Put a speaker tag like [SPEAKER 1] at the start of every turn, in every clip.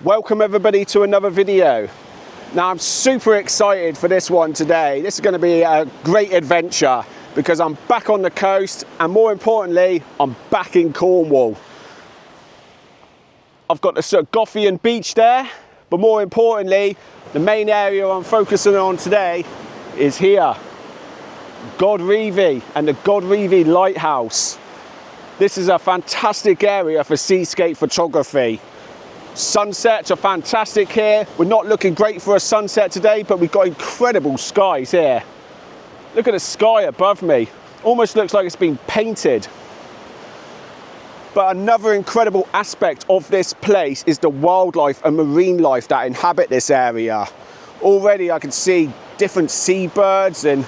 [SPEAKER 1] Welcome everybody to another video. Now I'm super excited for this one today. This is going to be a great adventure because I'm back on the coast and more importantly I'm back in Cornwall. I've got the Godrevy beach there, but more importantly the main area I'm focusing on today is here, Godrevy and the Godrevy Lighthouse. This is a fantastic area for seascape photography. Sunsets are fantastic here. We're not looking great for a sunset today, but we've got incredible skies here. Look at the sky above me. Almost looks like it's been painted. But another incredible aspect of this place is the wildlife and marine life that inhabit this area. Already I can see different seabirds and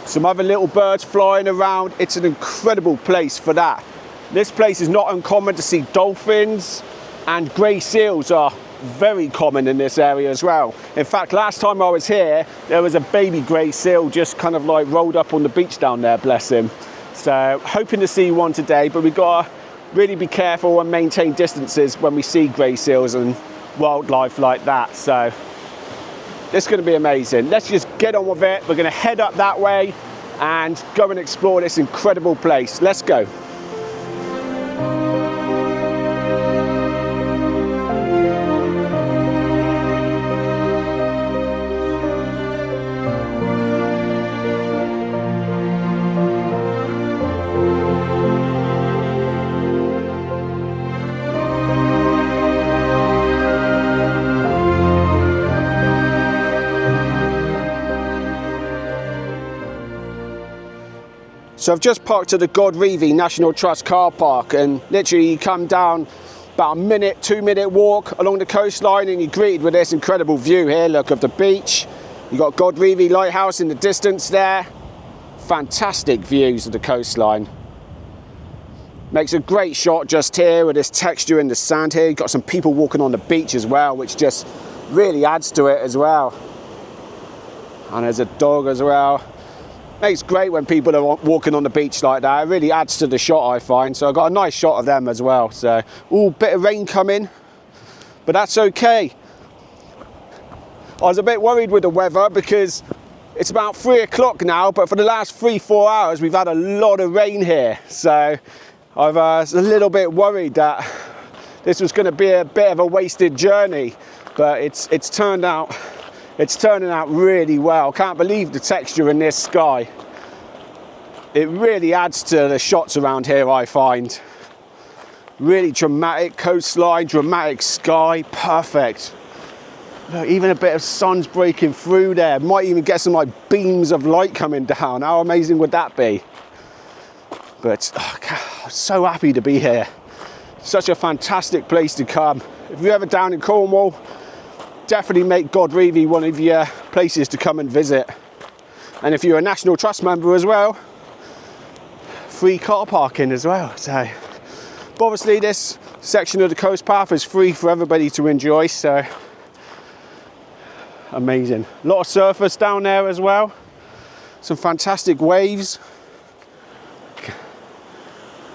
[SPEAKER 1] some other little birds flying around. It's an incredible place for that. This place is not uncommon to see dolphins, and grey seals are very common in this area as well. In fact, last time I was here, there was a baby grey seal just kind of like rolled up on the beach down there, bless him. So hoping to see one today, but we've got to really be careful and maintain distances when we see grey seals and wildlife like that. So this is going to be amazing. Let's just get on with it. We're going to head up that way and go and explore this incredible place. Let's go. So I've just parked at the Godrevy National Trust car park, and literally you come down about a minute, 2-minute walk along the coastline and you're greeted with this incredible view here, look, of the beach. You've got Godrevy Lighthouse in the distance there. Fantastic views of the coastline. Makes a great shot just here with this texture in the sand here. You've got some people walking on the beach as well, which just really adds to it as well. And there's a dog as well. It's great when people are walking on the beach like that. It really adds to the shot, I find. So I got a nice shot of them as well. So, ooh, bit of rain coming, but that's okay. I was a bit worried with the weather because it's about 3 o'clock now, but for the last 3-4 hours we've had a lot of rain here. So I was a little bit worried that this was going to be a bit of a wasted journey, but it's turning out really well. Can't believe the texture in this sky. It really adds to the shots around here, I find. Really dramatic coastline, dramatic sky, perfect. Look, even a bit of sun's breaking through there. Might even get some like beams of light coming down. How amazing would that be? But oh, God, I'm so happy to be here. Such a fantastic place to come. If you're ever down in Cornwall, definitely make Godrevy one of your places to come and visit. And if you're a National Trust member as well, free car parking as well. So, but obviously this section of the coast path is free for everybody to enjoy, so amazing. A lot of surfers down there as well. Some fantastic waves.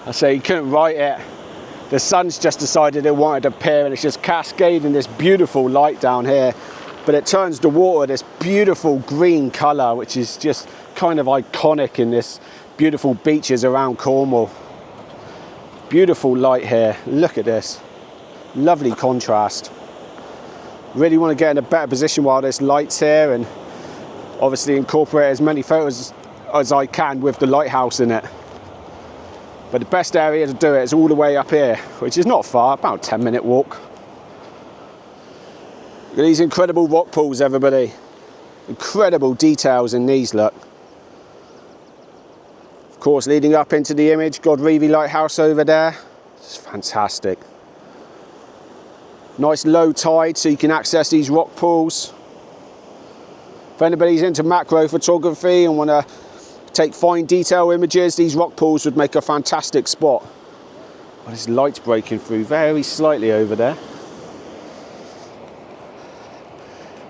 [SPEAKER 1] I say you couldn't write it. The sun's just decided it wanted to appear and it's just cascading this beautiful light down here. But it turns the water this beautiful green colour, which is just kind of iconic in this beautiful beaches around Cornwall. Beautiful light here. Look at this. Lovely contrast. Really want to get in a better position while this light's here and obviously incorporate as many photos as I can with the lighthouse in it. But the best area to do it is all the way up here, which is not far, about a 10-minute walk. Look at these incredible rock pools, everybody. Incredible details in these, look. Of course, leading up into the image, Godrevy Lighthouse over there. It's fantastic. Nice low tide so you can access these rock pools. If anybody's into macro photography and want to take fine detail images, these rock pools would make a fantastic spot. Oh, this light's breaking through very slightly over there.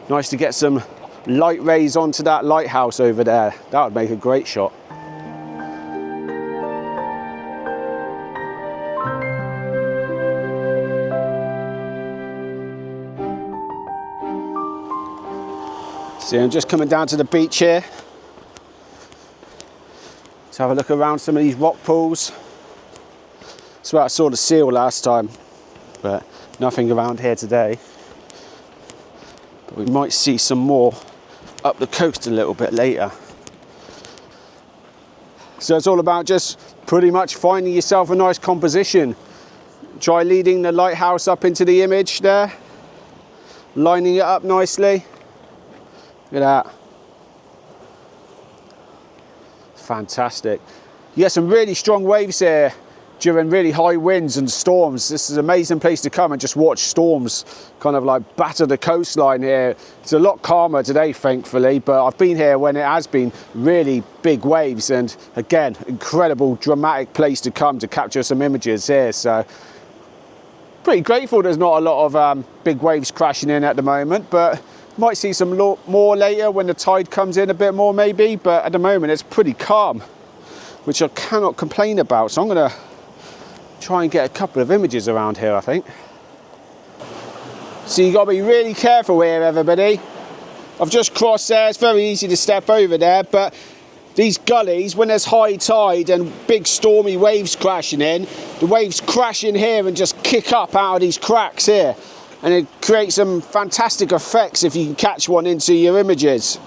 [SPEAKER 1] Nice to get some light rays onto that lighthouse over there. That would make a great shot. So I'm just coming down to the beach here to have a look around some of these rock pools. That's where I saw the seal last time, but nothing around here today. But we might see some more up the coast a little bit later. So it's all about just pretty much finding yourself a nice composition. Try leading the lighthouse up into the image there, lining it up nicely. Look at that. Fantastic. You get some really strong waves here during really high winds and storms. This is an amazing place to come and just watch storms kind of like batter the coastline here. It's a lot calmer today, thankfully, but I've been here when it has been really big waves, and again, incredible dramatic place to come to capture some images here. So pretty grateful there's not a lot of big waves crashing in at the moment, but might see some more later when the tide comes in a bit more maybe, but at the moment it's pretty calm, which I cannot complain about. So I'm gonna try and get a couple of images around here, I think. So you got to be really careful here, everybody. I've just crossed there. It's very easy to step over there, but these gullies, when there's high tide and big stormy waves crashing in, the waves crash in here and just kick up out of these cracks here, and it creates some fantastic effects if you can catch one into your images.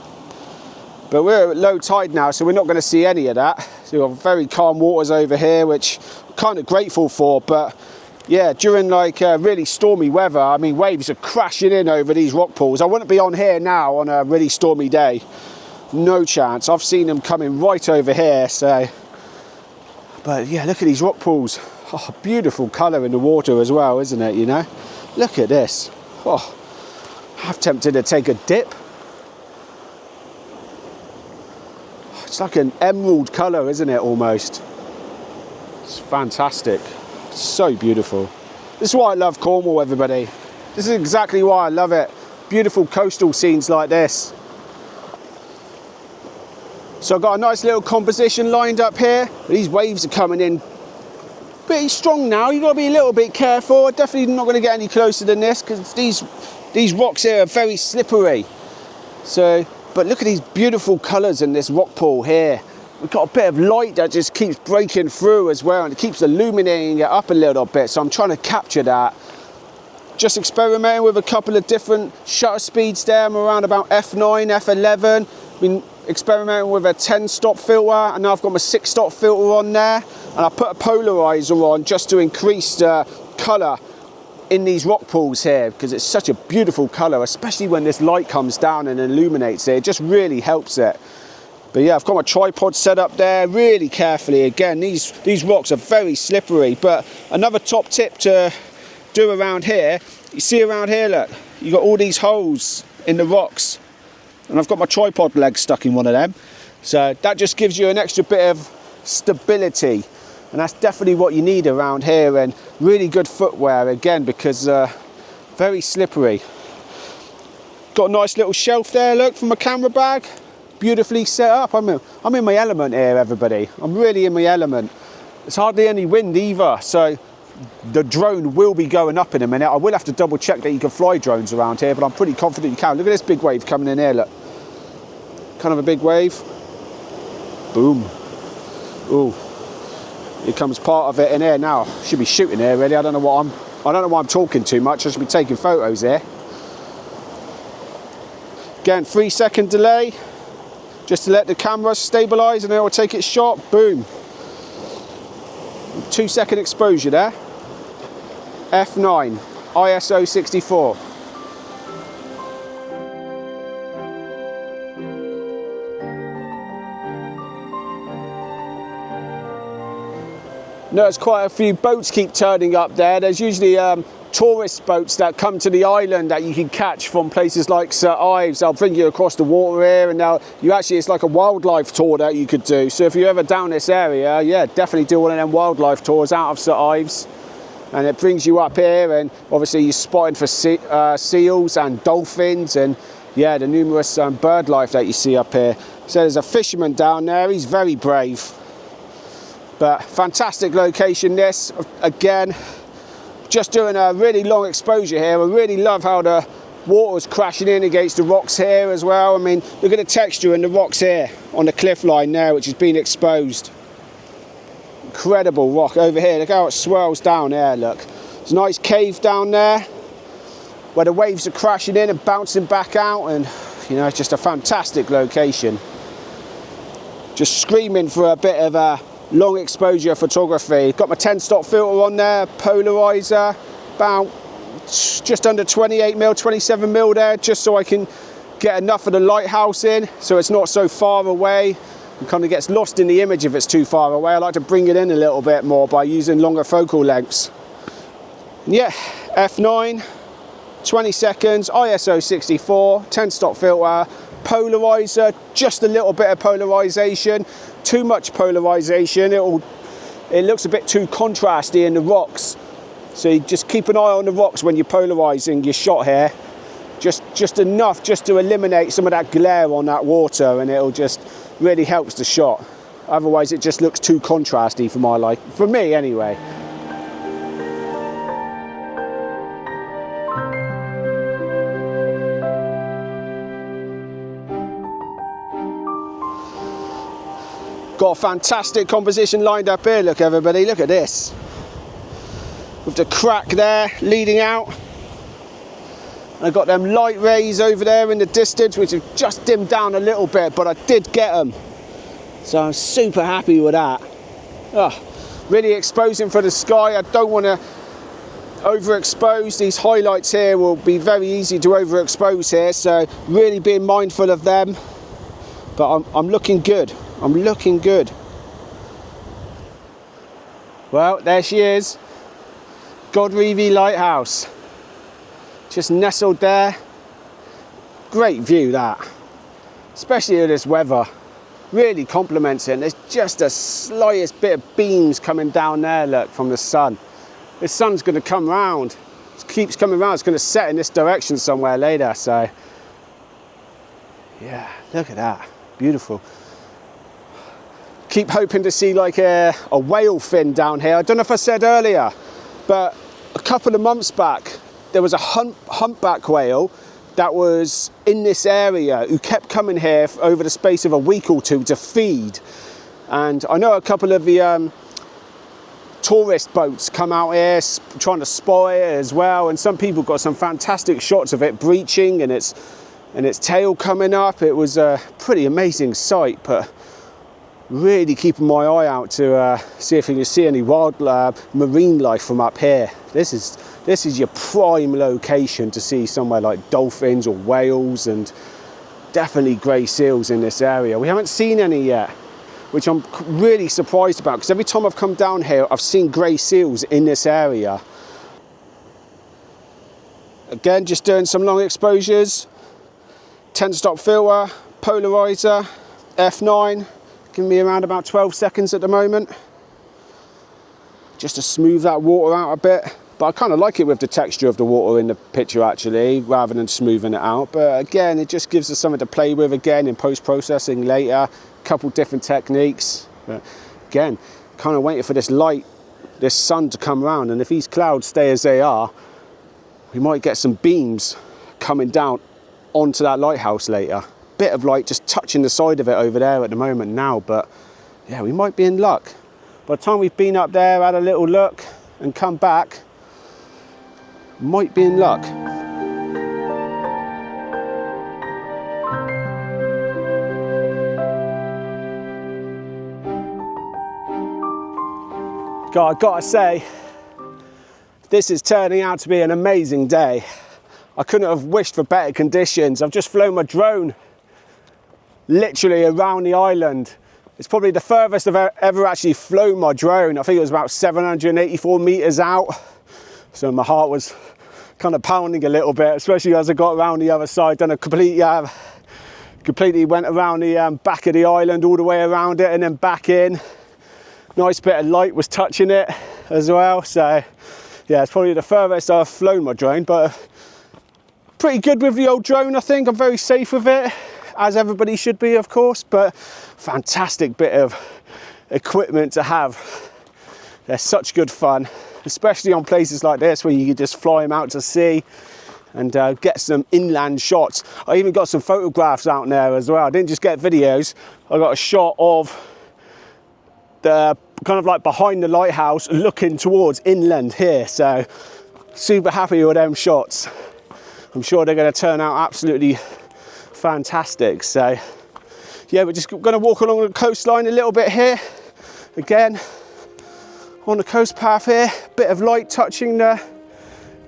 [SPEAKER 1] But we're at low tide now, so we're not going to see any of that. So we've got very calm waters over here, which I'm kind of grateful for. But yeah, during like really stormy weather, I mean, waves are crashing in over these rock pools. I wouldn't be on here now on a really stormy day. No chance. I've seen them coming right over here. So, but yeah, look at these rock pools. Oh, beautiful colour in the water as well, isn't it? You know, look at this. Oh, I'm tempted to take a dip. It's like an emerald colour, isn't it, almost? It's fantastic. It's so beautiful. This is why I love Cornwall, everybody. This is exactly why I love it. Beautiful coastal scenes like this. So I've got a nice little composition lined up here. These waves are coming in pretty strong now. You've got to be a little bit careful. I'm definitely not going to get any closer than this because these rocks here are very slippery. So, but look at these beautiful colours in this rock pool here. We've got a bit of light that just keeps breaking through as well, and it keeps illuminating it up a little bit. So I'm trying to capture that. Just experimenting with a couple of different shutter speeds there. I'm around about F9, F11. Been experimenting with a 10-stop filter, and now I've got my 6-stop filter on there. And I put a polarizer on just to increase the colour in these rock pools here, because it's such a beautiful colour, especially when this light comes down and illuminates it. It just really helps it. But yeah, I've got my tripod set up there really carefully. Again, these rocks are very slippery. But another top tip to do around here, you see around here, look, you got all these holes in the rocks, and I've got my tripod leg stuck in one of them. So that just gives you an extra bit of stability. And that's definitely what you need around here, and really good footwear again, because very slippery. Got a nice little shelf there, look, from my camera bag. Beautifully set up. I'm in my element here, everybody. I'm really in my element. There's hardly any wind either, so the drone will be going up in a minute. I will have to double check that you can fly drones around here, but I'm pretty confident you can. Look at this big wave coming in here, look. Kind of a big wave. Boom. Ooh. Here comes part of it in here now. Should be shooting here really. I don't know why I'm talking too much. I should be taking photos here. Again, 3-second delay, just to let the camera stabilise, and then it will take its shot. Boom. 2-second exposure there. F9, ISO 64. Notice quite a few boats keep turning up there. There's usually tourist boats that come to the island that you can catch from places like St Ives. They'll bring you across the water here, and it's like a wildlife tour that you could do. So if you're ever down this area, yeah, definitely do one of them wildlife tours out of St Ives. And it brings you up here, and obviously you're spotting for seals and dolphins, and yeah, the numerous bird life that you see up here. So there's a fisherman down there. He's very brave. But fantastic location this. Again, just doing a really long exposure here. I really love how the Water's crashing in against the rocks here as well. I mean, look at the texture in the rocks here on the cliff line there, which has been exposed. Incredible rock over here. Look how it swirls down there, look. There's a nice cave down there where the waves are crashing in and bouncing back out, and you know, it's just a fantastic location. Just screaming for a bit of long exposure photography. Got my 10-stop filter on there, polarizer, about just under 28mm, 27mm there, just so I can get enough of the lighthouse in so it's not so far away and kind of gets lost in the image if it's too far away. I like to bring it in a little bit more by using longer focal lengths. And yeah, f9, 20 seconds, ISO 64, 10-stop filter, polarizer, just a little bit of polarization. Too much polarization, it looks a bit too contrasty in the rocks. So you just keep an eye on the rocks when you're polarizing your shot here. Just enough just to eliminate some of that glare on that water, and it'll just really helps the shot. Otherwise it just looks too contrasty for my liking, for me anyway. Got a fantastic composition lined up here, look everybody, look at this. With the crack there leading out. And I've got them light rays over there in the distance, which have just dimmed down a little bit, but I did get them. So I'm super happy with that. Oh, really exposing for the sky. I don't want to overexpose. These highlights here will be very easy to overexpose here, so really being mindful of them. But I'm looking good. I'm looking good. Well, there she is. Godrevy Lighthouse. Just nestled there. Great view that. Especially with this weather. Really compliments it. There's just the slightest bit of beams coming down there, look, from the sun. The sun's going to come round. It keeps coming round. It's going to set in this direction somewhere later, so. Yeah, look at that. Beautiful. Keep hoping to see like a whale fin down here. I don't know if I said earlier, but a couple of months back there was a humpback whale that was in this area who kept coming here over the space of a week or two to feed. And I know a couple of the tourist boats come out here trying to spot it as well, and some people got some fantastic shots of it breaching and its tail coming up. It was a pretty amazing sight, but really keeping my eye out to see if you can see any wild marine life from up here. This is your prime location to see somewhere like dolphins or whales, and definitely grey seals in this area. We haven't seen any yet, which I'm really surprised about, because every time I've come down here I've seen grey seals in this area. Again, just doing some long exposures, 10-stop filter, polarizer, f9, giving me around about 12 seconds at the moment, just to smooth that water out a bit. But I kind of like it with the texture of the water in the picture actually, rather than smoothing it out. But again, it just gives us something to play with again in post-processing later. A couple different techniques. But again, kind of waiting for this light, this sun to come around, and if these clouds stay as they are, we might get some beams coming down onto that lighthouse later. Bit of light just touching the side of it over there at the moment now, but yeah, we might be in luck. By the time we've been up there, had a little look and come back, might be in luck. God, I've got to say, this is turning out to be an amazing day. I couldn't have wished for better conditions. I've just flown my drone literally around the island. It's probably the furthest I've ever actually flown my drone. I think it was about 784 meters out. So my heart was kind of pounding a little bit, especially as I got around the other side. Done a completely went around the back of the island, all the way around it and then back in. Nice bit of light was touching it as well. So yeah, it's probably the furthest I've flown my drone, but pretty good with the old drone, I think. I'm very safe with it, as everybody should be, of course, but fantastic bit of equipment to have. They're such good fun, especially on places like this where you can just fly them out to sea and get some inland shots. I even got some photographs out there as well. I didn't just get videos, I got a shot of the kind of like behind the lighthouse looking towards inland here. So super happy with them shots. I'm sure they're going to turn out absolutely fantastic. So yeah, we're just going to walk along the coastline a little bit here. Again, on the coast path here, bit of light touching the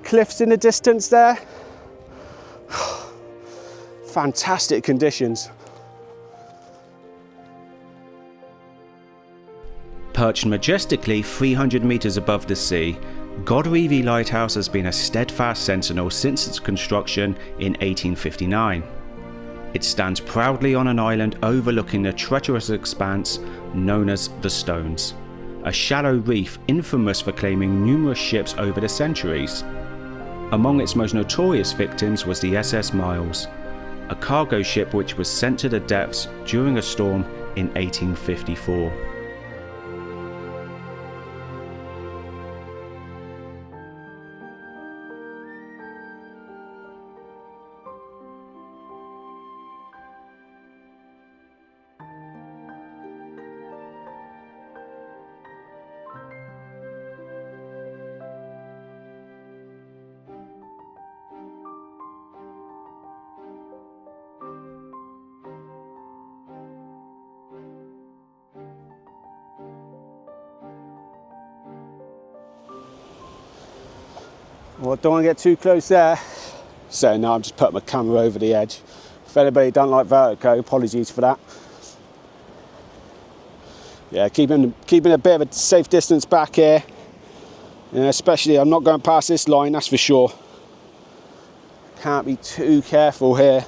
[SPEAKER 1] cliffs in the distance there. Fantastic conditions.
[SPEAKER 2] Perched majestically 300 metres above the sea, Godrevy Lighthouse has been a steadfast sentinel since its construction in 1859. It stands proudly on an island overlooking the treacherous expanse known as the Stones, a shallow reef infamous for claiming numerous ships over the centuries. Among its most notorious victims was the SS Miles, a cargo ship which was sent to the depths during a storm in 1854.
[SPEAKER 1] Well, don't want to get too close there. So now I'm just putting my camera over the edge. If anybody don't like vertigo, apologies for that. Yeah, keeping a bit of a safe distance back here. You know, especially I'm not going past this line, that's for sure. Can't be too careful here.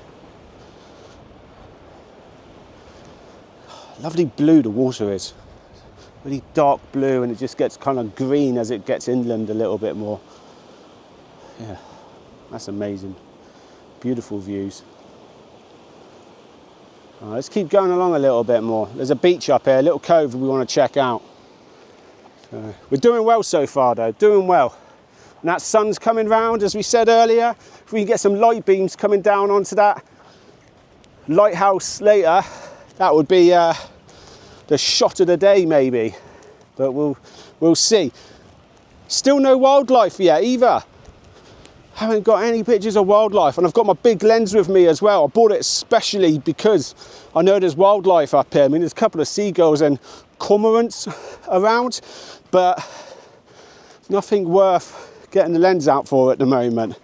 [SPEAKER 1] Lovely blue the water is. Really dark blue, and it just gets kind of green as it gets inland a little bit more. Yeah, that's amazing. Beautiful views. Let's keep going along a little bit more. There's a beach up here, a little cove we want to check out. We're doing well so far though, doing well. And that sun's coming round, as we said earlier. If we can get some light beams coming down onto that lighthouse later, that would be the shot of the day maybe. But we'll see. Still no wildlife yet either. Haven't got any pictures of wildlife, and I've got my big lens with me as well. I bought it especially because I know there's wildlife up here. I mean, there's a couple of seagulls and cormorants around, but nothing worth getting the lens out for at the moment.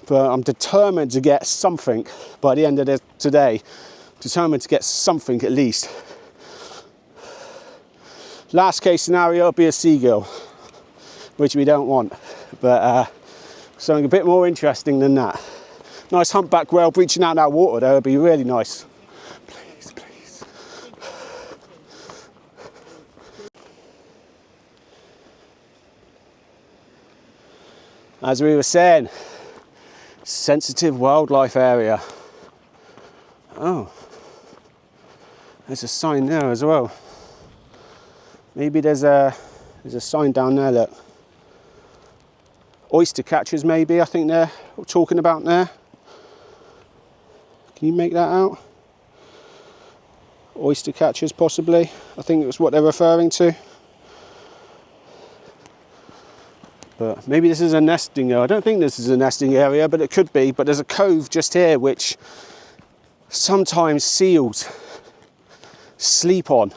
[SPEAKER 1] But I'm determined to get something by the end of today. Determined to get something at least. Last case scenario will be a seagull, which we don't want, but something a bit more interesting than that. Nice humpback whale breaching out that water there would be really nice. Please, please. As we were saying, sensitive wildlife area. Oh, there's a sign there as well. Maybe there's a sign down there, look. Oyster catchers maybe, I think they're talking about there. Can you make that out? Oyster catchers possibly, I think it's what they're referring to. But maybe this is a nesting area. I don't think this is a nesting area, but it could be. But there's a cove just here which sometimes seals sleep on.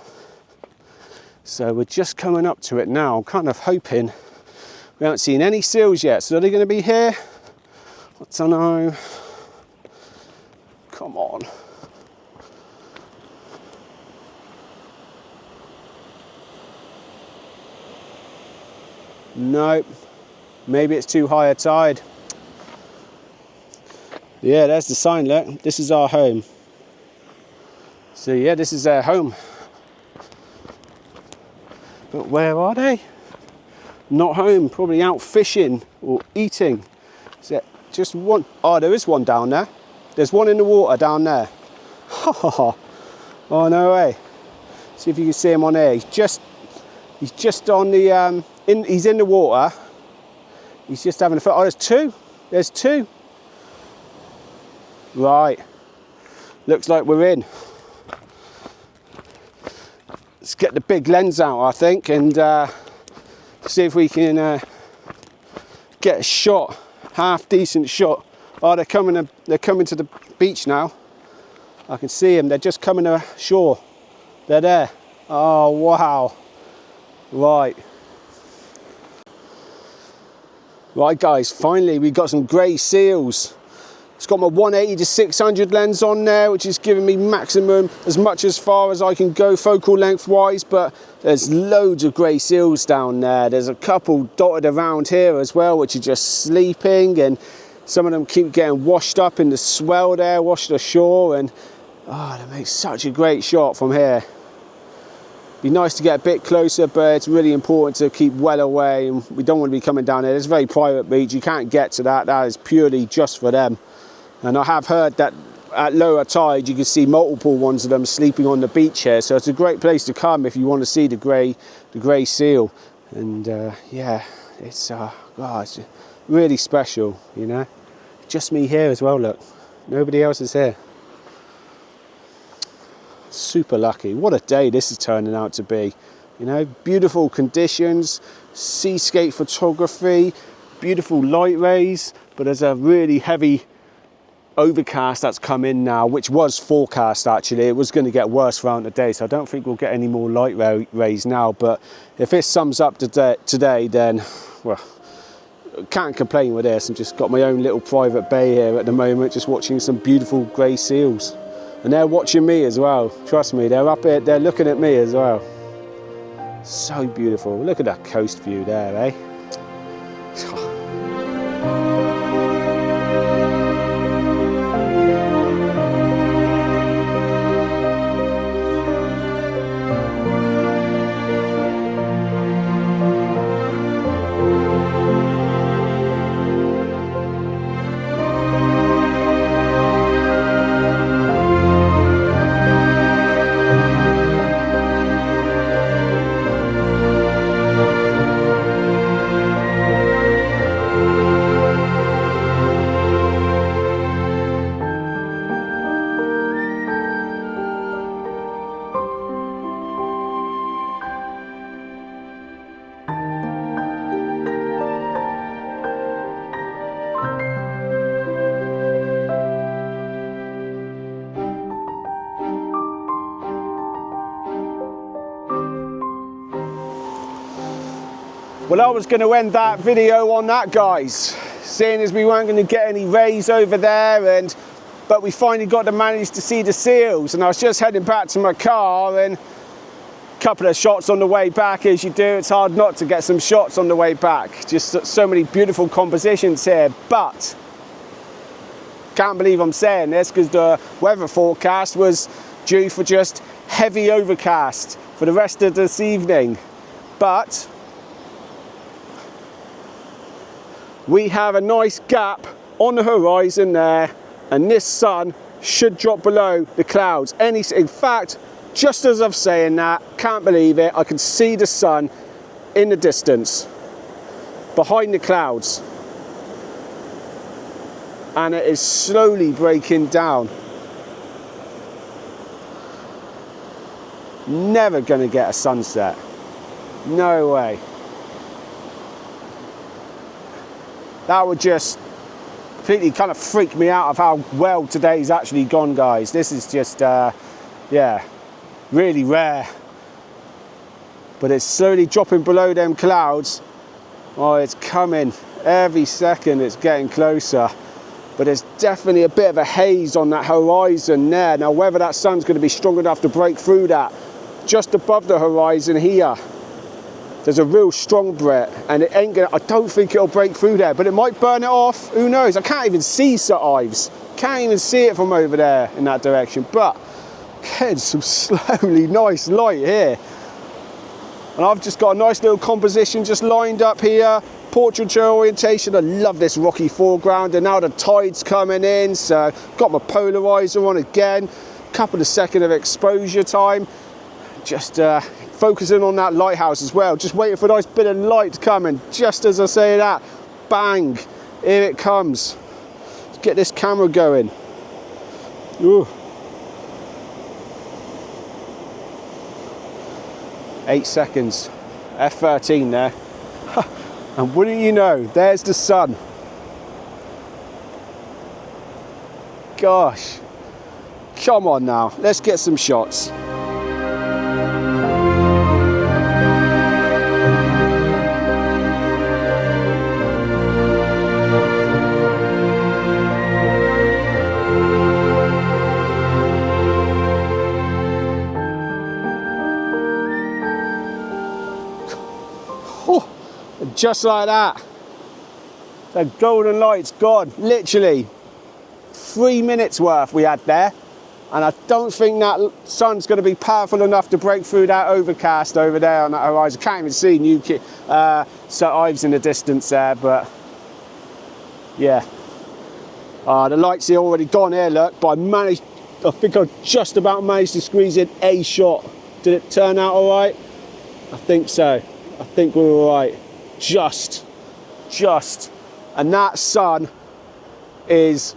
[SPEAKER 1] So we're just coming up to it now. I'm kind of hoping. We haven't seen any seals yet, so are they going to be here? I don't know. Come on. Nope. Maybe it's too high a tide. Yeah, there's the sign, look. This is our home. So yeah, this is their home. But where are they? Not home, probably out fishing or eating. Is there just one? Oh, there is one down there. There's one in the water down there. Oh, no way. See if you can see him on there. He's just on the, he's in the water. He's just having a foot. Oh, there's two. There's two. Right, looks like we're in. Let's get the big lens out, I think, and see if we can get a shot, half decent shot. Oh, they're coming to the beach now. I can see them, they're just coming ashore. They're there. Oh, wow. Right. Right, guys, finally we got some grey seals. It's got my 180 to 600 lens on there, which is giving me maximum, as much as far as I can go focal length wise, but there's loads of grey seals down there. There's a couple dotted around here as well, which are just sleeping, and some of them keep getting washed up in the swell there, washed ashore, and oh, that makes such a great shot from here. Be nice to get a bit closer, but it's really important to keep well away, and we don't want to be coming down here. It's a very private beach, you can't get to that. That is purely just for them. And I have heard that at lower tide you can see multiple ones of them sleeping on the beach here, so it's a great place to come if you want to see the grey seal. And yeah, it's it's really special, you know. Just me here as well, look, nobody else is here. Super lucky. What a day this is turning out to be, you know. Beautiful conditions, seascape photography, beautiful light rays, but there's a really heavy overcast that's come in now, which was forecast actually. It was going to get worse throughout the day, so I don't think we'll get any more light rays now, but if it sums up today, then well, can't complain with this. I've just got my own little private bay here at the moment, just watching some beautiful grey seals, and they're watching me as well. Trust me, they're up here, they're looking at me as well. So beautiful. Look at that coast view there, eh? Well, I was going to end that video on that, guys, seeing as we weren't going to get any rays over there, but we finally got to manage to see the seals, and I was just heading back to my car, and a couple of shots on the way back. As you do, it's hard not to get some shots on the way back. Just so many beautiful compositions here, but can't believe I'm saying this because the weather forecast was due for just heavy overcast for the rest of this evening, but we have a nice gap on the horizon there, and this sun should drop below the clouds. In fact, just as I'm saying that, can't believe it, I can see the sun in the distance behind the clouds, and it is slowly breaking down. Never gonna get a sunset, no way. That would just completely kind of freak me out of how well today's actually gone, guys. This is just, yeah, really rare. But it's slowly dropping below them clouds. Oh, it's coming. Every second it's getting closer. But there's definitely a bit of a haze on that horizon there. Now, whether that sun's going to be strong enough to break through that, just above the horizon here, there's a real strong Brit, and it ain't gonna, I don't think it'll break through there, but it might burn it off, who knows. I can't even see St Ives, can't even see it from over there in that direction, but getting some slowly nice light here. And I've just got a nice little composition just lined up here, portraiture orientation. I love this rocky foreground, and now the tide's coming in, so got my polarizer on again, couple of seconds of exposure time, just focusing on that lighthouse as well, just waiting for a nice bit of light to come, and just as I say that, bang, here it comes. Let's get this camera going. Ooh. 8 seconds. F13 there. And wouldn't you know, there's the sun. Gosh. Come on now, let's get some shots. Just like that, the golden light's gone. Literally 3 minutes worth we had there, and I don't think that sun's going to be powerful enough to break through that overcast over there on that horizon. Can't even see Newquay, so Ives in the distance there, but yeah. The lights are already gone here, look, but I think I just about managed to squeeze in a shot. Did it turn out all right? I think so. I think we're all right. Just, and that sun is,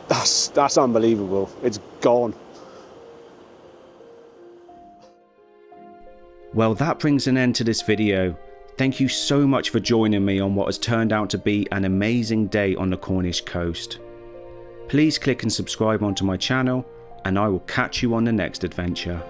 [SPEAKER 1] that's unbelievable. It's gone.
[SPEAKER 2] Well, that brings an end to this video. Thank you so much for joining me on what has turned out to be an amazing day on the Cornish coast. Please click and subscribe onto my channel, and I will catch you on the next adventure.